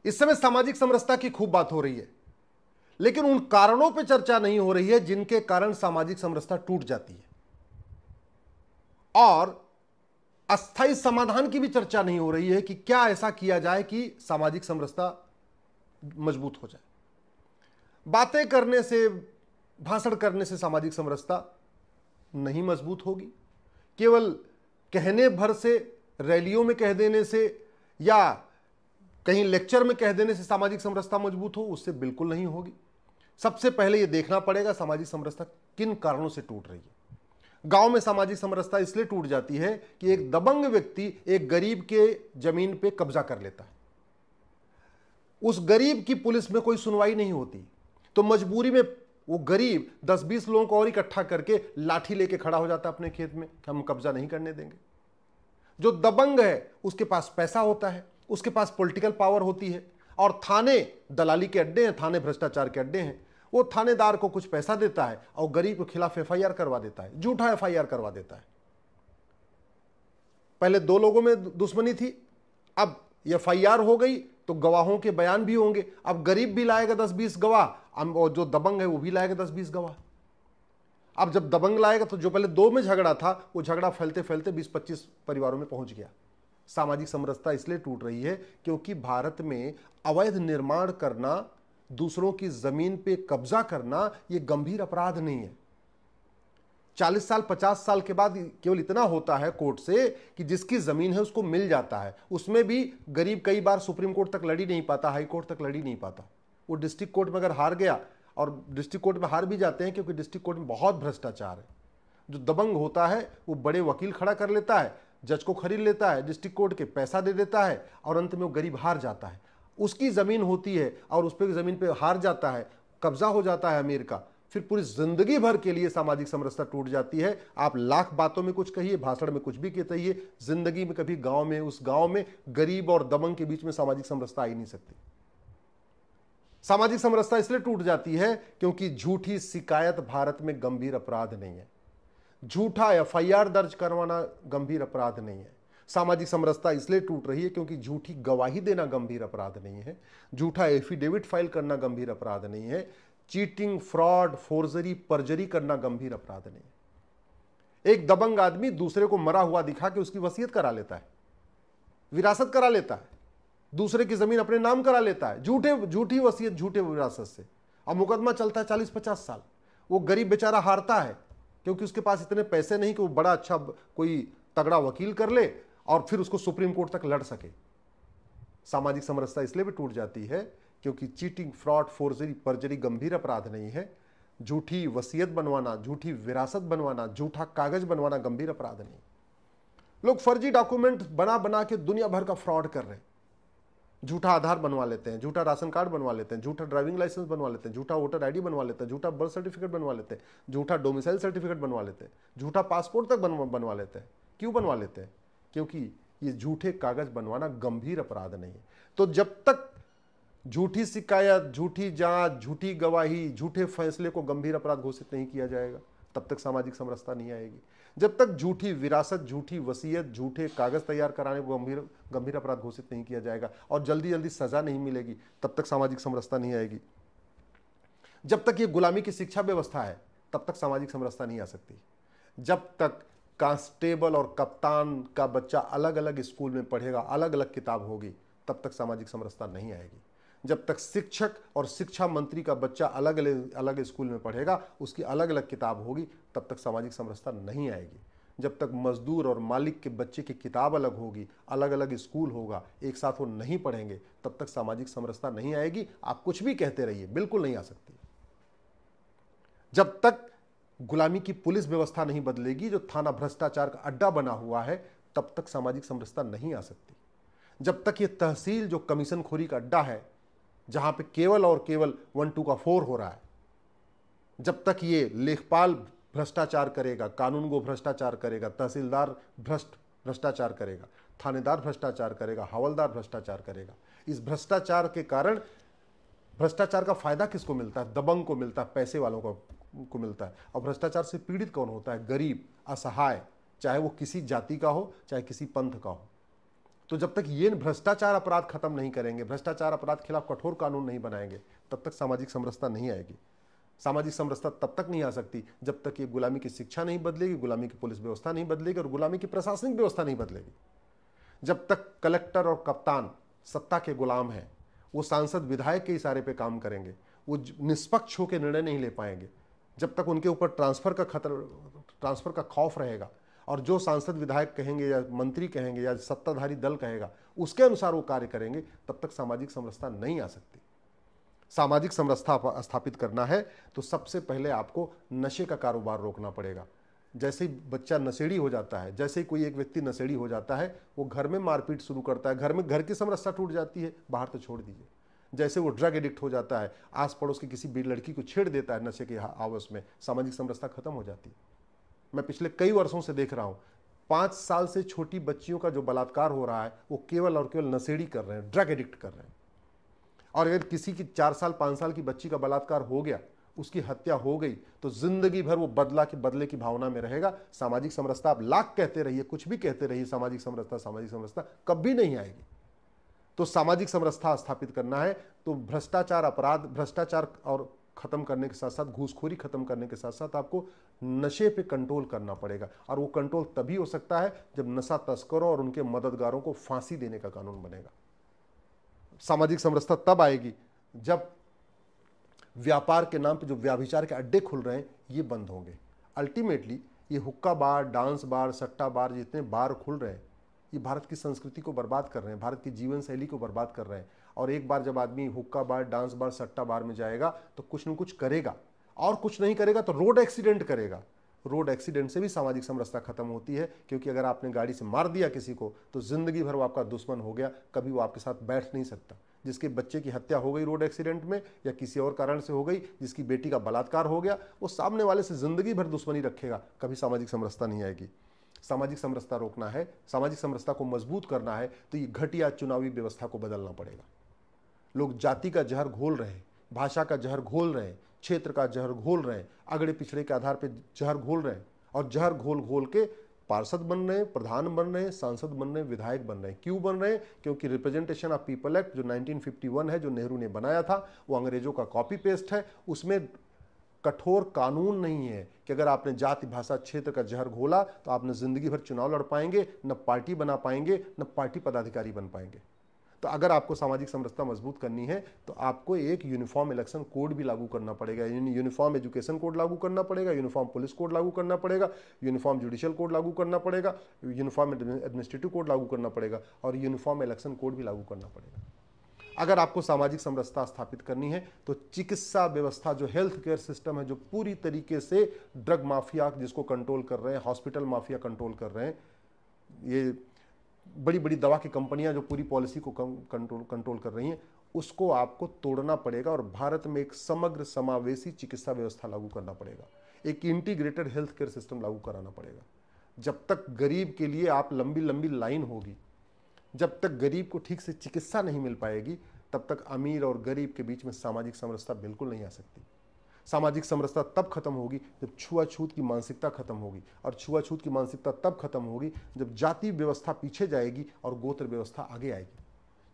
इस समय सामाजिक समरसता की खूब बात हो रही है, लेकिन उन कारणों पर चर्चा नहीं हो रही है जिनके कारण सामाजिक समरसता टूट जाती है, और अस्थायी समाधान की भी चर्चा नहीं हो रही है कि क्या ऐसा किया जाए कि सामाजिक समरसता मजबूत हो जाए। बातें करने से, भाषण करने से सामाजिक समरसता नहीं मजबूत होगी। केवल कहने भर से, रैलियों में कह देने से या कहीं लेक्चर में कह देने से सामाजिक समरसता मजबूत हो, उससे बिल्कुल नहीं होगी। सबसे पहले यह देखना पड़ेगा सामाजिक समरसता किन कारणों से टूट रही है। गांव में सामाजिक समरसता इसलिए टूट जाती है कि एक दबंग व्यक्ति एक गरीब के जमीन पे कब्जा कर लेता है। उस गरीब की पुलिस में कोई सुनवाई नहीं होती, तो मजबूरी में वो गरीब 10-20 लोगों को और इकट्ठा करके लाठी लेके खड़ा हो जाता है अपने खेत में कि हम कब्जा नहीं करने देंगे। जो दबंग है उसके पास पैसा होता है, उसके पास पॉलिटिकल पावर होती है, और थाने दलाली के अड्डे हैं, थाने भ्रष्टाचार के अड्डे हैं। वो थानेदार को कुछ पैसा देता है और गरीब के खिलाफ एफआईआर करवा देता है, झूठा एफआईआर करवा देता है। पहले दो लोगों में दुश्मनी थी, अब एफआईआर हो गई तो गवाहों के बयान भी होंगे। अब गरीब भी लाएगा 10-20 गवाह, और जो दबंग है वो भी लाएगा 10-20 गवाह। अब जब दबंग लाएगा तो जो पहले दो में झगड़ा था, वो झगड़ा फैलते फैलते 20-25 परिवारों में पहुंच गया। सामाजिक समरसता इसलिए टूट रही है क्योंकि भारत में अवैध निर्माण करना, दूसरों की जमीन पे कब्जा करना, यह गंभीर अपराध नहीं है। 40 साल 50 साल के बाद केवल इतना होता है कोर्ट से कि जिसकी जमीन है उसको मिल जाता है। उसमें भी गरीब कई बार सुप्रीम कोर्ट तक लड़ी नहीं पाता, हाई कोर्ट तक लड़ी नहीं पाता। वो डिस्ट्रिक्ट कोर्ट में अगर हार गया, और डिस्ट्रिक्ट कोर्ट में हार भी जाते हैं क्योंकि डिस्ट्रिक्ट कोर्ट में बहुत भ्रष्टाचार है। जो दबंग होता है वो बड़े वकील खड़ा कर लेता है, जज को खरीद लेता है, डिस्ट्रिक्ट कोर्ट के पैसा दे देता है, और अंत में वो गरीब हार जाता है। उसकी जमीन होती है और उस पर जमीन पे हार जाता है, कब्जा हो जाता है अमीर का, फिर पूरी जिंदगी भर के लिए सामाजिक समरसता टूट जाती है। आप लाख बातों में कुछ कहिए, भाषण में कुछ भी कहिए, जिंदगी में कभी गांव में, उस गांव में गरीब और दबंग के बीच में सामाजिक समरसता आ ही नहीं सकती। सामाजिक समरसता इसलिए टूट जाती है क्योंकि झूठी शिकायत भारत में गंभीर अपराध नहीं है। झूठा एफआईआर दर्ज करवाना गंभीर अपराध नहीं है। सामाजिक समरसता इसलिए टूट रही है क्योंकि झूठी गवाही देना गंभीर अपराध नहीं है। झूठा एफिडेविट फाइल करना गंभीर अपराध नहीं है। चीटिंग, फ्रॉड, फोर्जरी, परजरी करना गंभीर अपराध नहीं है। एक दबंग आदमी दूसरे को मरा हुआ दिखा के उसकी वसीयत करा लेता है, विरासत करा लेता है, दूसरे की जमीन अपने नाम करा लेता है, झूठी वसीयत, झूठे विरासत से, और मुकदमा चलता है 40-50 साल। वो गरीब बेचारा हारता है क्योंकि उसके पास इतने पैसे नहीं कि वो बड़ा अच्छा कोई तगड़ा वकील कर ले और फिर उसको सुप्रीम कोर्ट तक लड़ सके। सामाजिक समरसता इसलिए भी टूट जाती है क्योंकि चीटिंग, फ्रॉड, फोर्जरी, परजरी गंभीर अपराध नहीं है। झूठी वसीयत बनवाना, झूठी विरासत बनवाना, झूठा कागज बनवाना गंभीर अपराध नहीं। लोग फर्जी डॉक्यूमेंट बना बना के दुनिया भर का फ्रॉड कर रहे हैं। झूठा आधार बनवा लेते हैं, झूठा राशन कार्ड बनवा लेते हैं, झूठा ड्राइविंग लाइसेंस बनवा लेते हैं, झूठा वोटर आईडी बनवा लेते हैं, झूठा बर्थ सर्टिफिकेट बनवा लेते हैं, झूठा डोमिसाइल सर्टिफिकेट बनवा लेते हैं, झूठा पासपोर्ट तक बनवा लेते हैं। क्यों बनवा लेते हैं? क्योंकि ये झूठे कागज बनवाना गंभीर अपराध नहीं है। तो जब तक झूठी शिकायत, झूठी जांच, झूठी गवाही, झूठे फैसले को गंभीर अपराध घोषित नहीं किया जाएगा, तब तक सामाजिक समरसता नहीं आएगी। जब तक झूठी विरासत, झूठी वसीयत, झूठे कागज तैयार कराने को गंभीर अपराध घोषित नहीं किया जाएगा और जल्दी जल्दी सजा नहीं मिलेगी, तब तक सामाजिक समरसता नहीं आएगी। जब तक ये गुलामी की शिक्षा व्यवस्था है, तब तक सामाजिक समरसता नहीं आ सकती। जब तक कांस्टेबल और कप्तान का बच्चा अलग अलग स्कूल में पढ़ेगा, अलग अलग किताब होगी, तब तक सामाजिक समरसता नहीं आएगी। जब तक शिक्षक और शिक्षा मंत्री का बच्चा अलग अलग स्कूल में पढ़ेगा, उसकी अलग अलग किताब होगी, तब तक सामाजिक समरसता नहीं आएगी। जब तक मजदूर और मालिक के बच्चे की किताब अलग होगी, अलग अलग स्कूल होगा, एक साथ वो नहीं पढ़ेंगे, तब तक सामाजिक समरसता नहीं आएगी। आप कुछ भी कहते रहिए, बिल्कुल नहीं आ सकती। जब तक गुलामी की पुलिस व्यवस्था नहीं बदलेगी, जो थाना भ्रष्टाचार का अड्डा बना हुआ है, तब तक सामाजिक समरसता नहीं आ सकती। जब तक ये तहसील जो कमीशनखोरी का अड्डा है, जहां पे केवल और केवल 1-2 का 4 हो रहा है, जब तक ये लेखपाल भ्रष्टाचार करेगा, कानूनगो भ्रष्टाचार करेगा, तहसीलदार भ्रष्टाचार करेगा, थानेदार भ्रष्टाचार करेगा, हवलदार भ्रष्टाचार करेगा, इस भ्रष्टाचार के कारण भ्रष्टाचार का फायदा किसको मिलता है? दबंग को मिलता है, पैसे वालों को मिलता है। और भ्रष्टाचार से पीड़ित कौन होता है? गरीब, असहाय, चाहे वो किसी जाति का हो, चाहे किसी पंथ का हो। तो जब तक ये भ्रष्टाचार अपराध खत्म नहीं करेंगे, भ्रष्टाचार अपराध के खिलाफ कठोर कानून नहीं बनाएंगे, तब तक सामाजिक समरसता नहीं आएगी। सामाजिक समरसता तब तक नहीं आ सकती जब तक ये गुलामी की शिक्षा नहीं बदलेगी, गुलामी की पुलिस व्यवस्था नहीं बदलेगी और गुलामी की प्रशासनिक व्यवस्था नहीं बदलेगी। जब तक कलेक्टर और कप्तान सत्ता के गुलाम हैं, वो सांसद विधायक के इशारे पे काम करेंगे, वो निष्पक्ष होकर निर्णय नहीं ले पाएंगे। जब तक उनके ऊपर ट्रांसफर का खौफ रहेगा और जो सांसद विधायक कहेंगे या मंत्री कहेंगे या सत्ताधारी दल कहेगा उसके अनुसार वो कार्य करेंगे, तब तक सामाजिक समरसता नहीं आ सकती। सामाजिक समरसता स्थापित करना है तो सबसे पहले आपको नशे का कारोबार रोकना पड़ेगा। जैसे ही बच्चा नशेड़ी हो जाता है, जैसे ही कोई एक व्यक्ति नशेड़ी हो जाता है, वो घर में मारपीट शुरू करता है, घर की समरसता टूट जाती है, बाहर तो छोड़ दीजिए। जैसे वो ड्रग एडिक्ट हो जाता है, आस पड़ोस की किसी भी लड़की को छेड़ देता है नशे के आवास में, सामाजिक समरसता खत्म हो जाती है। मैं पिछले कई वर्षों से देख रहा हूं, 5 साल से छोटी बच्चियों का जो बलात्कार हो रहा है वो केवल और केवल नशेड़ी कर रहे हैं, ड्रग एडिक्ट कर रहे हैं। और अगर किसी की 4 साल 5 साल की बच्ची का बलात्कार हो गया, उसकी हत्या हो गई, तो जिंदगी भर वो बदले की भावना में रहेगा। सामाजिक समरसता आप लाख कहते रहिए, कुछ भी कहते रहिए, सामाजिक समरसता कभी नहीं आएगी। तो सामाजिक समरसता स्थापित करना है तो भ्रष्टाचार और खत्म करने के साथ साथ, घूसखोरी खत्म करने के साथ साथ आपको नशे पे कंट्रोल करना पड़ेगा। और वो कंट्रोल तभी हो सकता है जब नशा तस्करों और उनके मददगारों को फांसी देने का कानून बनेगा। सामाजिक समरसता तब आएगी जब व्यापार के नाम पे जो व्याभिचार के अड्डे खुल रहे हैं ये बंद होंगे। अल्टीमेटली ये हुक्का बार, डांस बार, सट्टा बार, जितने बार खुल रहे हैं ये भारत की संस्कृति को बर्बाद कर रहे हैं, भारत की जीवन शैली को बर्बाद कर रहे हैं। और एक बार जब आदमी हुक्का बार, डांस बार, सट्टा बार में जाएगा तो कुछ न कुछ करेगा, और कुछ नहीं करेगा तो रोड एक्सीडेंट करेगा। रोड एक्सीडेंट से भी सामाजिक समरसता खत्म होती है, क्योंकि अगर आपने गाड़ी से मार दिया किसी को तो जिंदगी भर वो आपका दुश्मन हो गया, कभी वो आपके साथ बैठ नहीं सकता। जिसके बच्चे की हत्या हो गई रोड एक्सीडेंट में या किसी और कारण से हो गई, जिसकी बेटी का बलात्कार हो गया, वो सामने वाले से जिंदगी भर दुश्मनी रखेगा, कभी सामाजिक समरसता नहीं आएगी। सामाजिक समरसता रोकना है, सामाजिक समरसता को मजबूत करना है तो ये घटिया चुनावी व्यवस्था को बदलना पड़ेगा। लोग जाति का जहर घोल रहे हैं, भाषा का जहर घोल रहे हैं, क्षेत्र का जहर घोल रहे हैं, अगड़े पिछड़े के आधार पर जहर घोल रहे हैं, और जहर घोल घोल के पार्षद बन रहे हैं, प्रधान बन रहे हैं, सांसद बन रहे हैं, विधायक बन रहे हैं। क्यों बन रहे हैं? क्योंकि रिप्रेजेंटेशन ऑफ पीपल एक्ट जो 1951 है, जो नेहरू ने बनाया था, वो अंग्रेजों का कॉपी पेस्ट है। उसमें कठोर कानून नहीं है कि अगर आपने जाति, भाषा, क्षेत्र का जहर घोला तो आपने जिंदगी भर चुनाव लड़ पाएंगे, न पार्टी बना पाएंगे, न पार्टी पदाधिकारी बन पाएंगे। तो अगर आपको सामाजिक समरसता मजबूत करनी है तो आपको एक यूनिफॉर्म इलेक्शन कोड भी लागू करना पड़ेगा, यूनिफॉर्म एजुकेशन कोड लागू करना पड़ेगा, यूनिफॉर्म पुलिस कोड लागू करना पड़ेगा, यूनिफॉर्म जुडिशियल कोड लागू करना पड़ेगा, यूनिफॉर्म एडमिनिस्ट्रेटिव कोड लागू करना पड़ेगा, और यूनिफॉर्म इलेक्शन कोड भी लागू करना पड़ेगा। अगर आपको सामाजिक समरसता स्थापित करनी है तो चिकित्सा व्यवस्था, जो हेल्थ केयर सिस्टम है, जो पूरी तरीके से ड्रग माफिया जिसको कंट्रोल कर रहे हैं, हॉस्पिटल माफिया कंट्रोल कर रहे हैं, ये बड़ी बड़ी दवा की कंपनियां जो पूरी पॉलिसी को कंट्रोल कर रही हैं, उसको आपको तोड़ना पड़ेगा और भारत में एक समग्र समावेशी चिकित्सा व्यवस्था लागू करना पड़ेगा, एक इंटीग्रेटेड हेल्थ केयर सिस्टम लागू कराना पड़ेगा। जब तक गरीब के लिए आप लंबी लंबी लाइन होगी, जब तक गरीब को ठीक से चिकित्सा नहीं मिल पाएगी, तब तक अमीर और गरीब के बीच में सामाजिक समरसता बिल्कुल नहीं आ सकती। सामाजिक समरसता तब खत्म होगी जब छुआछूत की मानसिकता खत्म होगी, और छुआछूत की मानसिकता तब खत्म होगी जब जाति व्यवस्था पीछे जाएगी और गोत्र व्यवस्था आगे आएगी।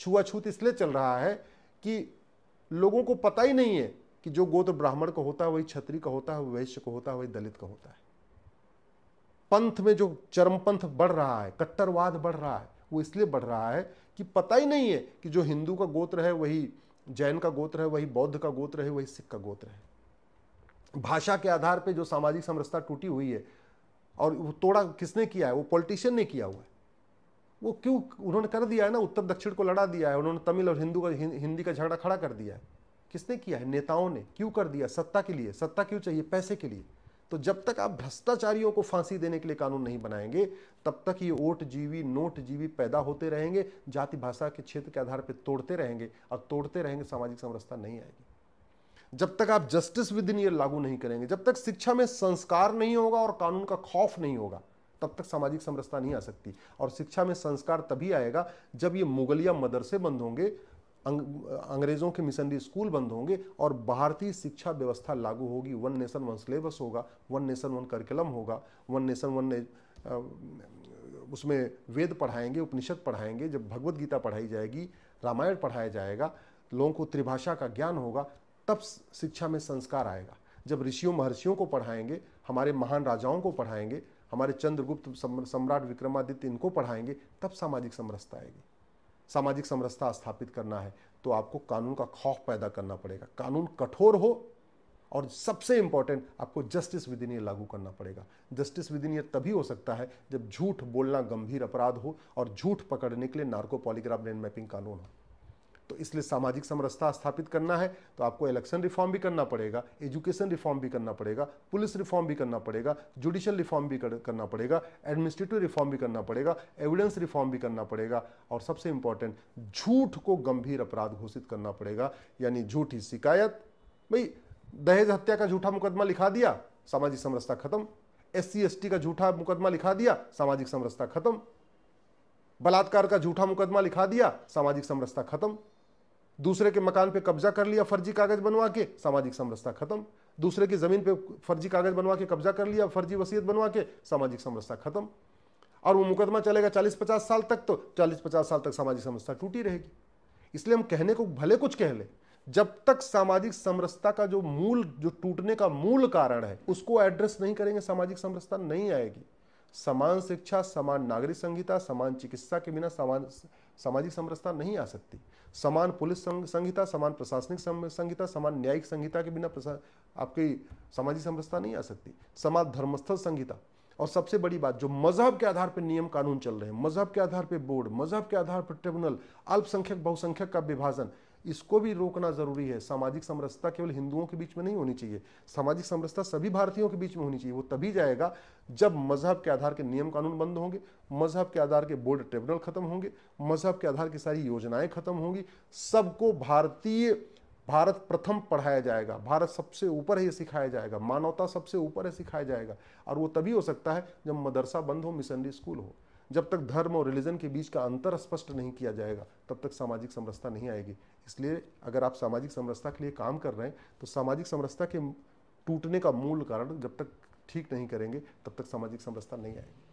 छुआछूत इसलिए चल रहा है कि लोगों को पता ही नहीं है कि जो गोत्र ब्राह्मण का होता है वही क्षत्रिय का होता है, वही वैश्य का होता है, वही दलित का होता है। पंथ में जो चरमपंथ बढ़ रहा है, कट्टरवाद बढ़ रहा है, वो इसलिए बढ़ रहा है कि पता ही नहीं है कि जो हिंदू का गोत्र है वही जैन का गोत्र है, वही बौद्ध का गोत्र है, वही सिख का गोत्र है। भाषा के आधार पे जो सामाजिक समरसता टूटी हुई है, और वो तोड़ा किसने किया है? वो पॉलिटिशियन ने किया हुआ है। वो क्यों? उन्होंने कर दिया है ना, उत्तर दक्षिण को लड़ा दिया है, उन्होंने तमिल और हिंदी का झगड़ा खड़ा कर दिया है। किसने किया है? नेताओं ने। क्यों कर दिया? सत्ता के लिए। सत्ता क्यों चाहिए? पैसे के लिए। तो जब तक आप भ्रष्टाचारियों को फांसी देने के लिए कानून नहीं बनाएंगे, तब तक ये ओट जीवी, नोट जीवी पैदा होते रहेंगे, जाति भाषा के क्षेत्र के आधार पर तोड़ते रहेंगे, और तोड़ते रहेंगे, सामाजिक समरसता नहीं आएगी। जब तक आप जस्टिस विद इन ईयर लागू नहीं करेंगे, जब तक शिक्षा में संस्कार नहीं होगा और कानून का खौफ नहीं होगा, तब तक सामाजिक समरसता नहीं आ सकती। और शिक्षा में संस्कार तभी आएगा जब ये मुगलिया मदरसे बंद होंगे, अंग्रेजों के मिशनरी स्कूल बंद होंगे, और भारतीय शिक्षा व्यवस्था लागू होगी। 1 नेशन 1 सिलेबस होगा, 1 नेशन 1 करिकुलम होगा, 1 नेशन 1 उसमें वेद पढ़ाएंगे, उपनिषद पढ़ाएंगे, जब भगवत गीता पढ़ाई जाएगी, रामायण पढ़ाया जाएगा, लोगों को त्रिभाषा का ज्ञान होगा, तब शिक्षा में संस्कार आएगा। जब ऋषियों महर्षियों को पढ़ाएंगे, हमारे महान राजाओं को पढ़ाएंगे, हमारे चंद्रगुप्त सम्राट विक्रमादित्य इनको पढ़ाएंगे, तब सामाजिक समरसता आएगी। सामाजिक समरसता स्थापित करना है तो आपको कानून का खौफ पैदा करना पड़ेगा, कानून कठोर हो, और सबसे इंपॉर्टेंट आपको जस्टिस विद इन ईयर लागू करना पड़ेगा। जस्टिस विद इन ईयर तभी हो सकता है जब झूठ बोलना गंभीर अपराध हो और झूठ पकड़ने के लिए नार्को पॉलीग्राफ ब्रेन मैपिंग कानून हो। तो इसलिए सामाजिक समरसता स्थापित करना है तो आपको इलेक्शन रिफॉर्म भी करना पड़ेगा, एजुकेशन रिफॉर्म भी करना पड़ेगा, पुलिस रिफॉर्म भी करना पड़ेगा, जुडिशियल रिफॉर्म भी करना पड़ेगा, एडमिनिस्ट्रेटिव रिफॉर्म भी करना पड़ेगा, एविडेंस रिफॉर्म भी करना पड़ेगा, और सबसे इंपॉर्टेंट झूठ को गंभीर अपराध घोषित करना पड़ेगा। यानी झूठी शिकायत, भाई दहेज हत्या का झूठा मुकदमा लिखा दिया, सामाजिक समरसता खत्म। SC ST का झूठा मुकदमा लिखा दिया, सामाजिक समरसता खत्म। बलात्कार का झूठा मुकदमा लिखा दिया, सामाजिक समरसता खत्म। दूसरे के मकान पे कब्जा कर लिया फर्जी कागज बनवा के, सामाजिक समरसता खत्म। दूसरे की जमीन पे फर्जी कागज बनवा के कब्जा कर लिया, फर्जी वसीयत बनवा के, सामाजिक समरसता खत्म। और वो मुकदमा चलेगा 40-50 साल तक, तो 40-50 साल तक सामाजिक समरसता टूटी रहेगी। इसलिए हम कहने को भले कुछ कह ले, जब तक सामाजिक समरसता का जो टूटने का मूल कारण है उसको एड्रेस नहीं करेंगे, सामाजिक समरसता नहीं आएगी। समान शिक्षा, समान नागरिक संहिता, समान चिकित्सा के बिना सामाजिक समरसता नहीं आ सकती। समान पुलिस संहिता, समान प्रशासनिक संहिता, समान न्यायिक संहिता के बिना आपकी सामाजिक समरसता नहीं आ सकती। समान धर्मस्थल संहिता, और सबसे बड़ी बात, जो मजहब के आधार पर नियम कानून चल रहे हैं, मजहब के आधार पर बोर्ड, मजहब के आधार पर ट्रिब्यूनल, अल्पसंख्यक बहुसंख्यक का विभाजन, इसको भी रोकना जरूरी है। सामाजिक समरसता केवल हिंदुओं के बीच में नहीं होनी चाहिए, सामाजिक समरसता सभी भारतीयों के बीच में होनी चाहिए। वो तभी जाएगा जब मजहब के आधार के नियम कानून बंद होंगे, मजहब के आधार के बोर्ड ट्रिब्यूनल खत्म होंगे, मजहब के आधार की सारी योजनाएं खत्म होंगी। सबको भारत प्रथम पढ़ाया जाएगा, भारत सबसे ऊपर है ये सिखाया जाएगा, मानवता सबसे ऊपर है सिखाया जाएगा। और वो तभी हो सकता है जब मदरसा बंद हो, मिशनरी स्कूल हो। जब तक धर्म और रिलीजन के बीच का अंतर स्पष्ट नहीं किया जाएगा तब तक सामाजिक समरसता नहीं आएगी। इसलिए अगर आप सामाजिक समरसता के लिए काम कर रहे हैं तो सामाजिक समरसता के टूटने का मूल कारण जब तक ठीक नहीं करेंगे तब तक सामाजिक समरसता नहीं आएगी।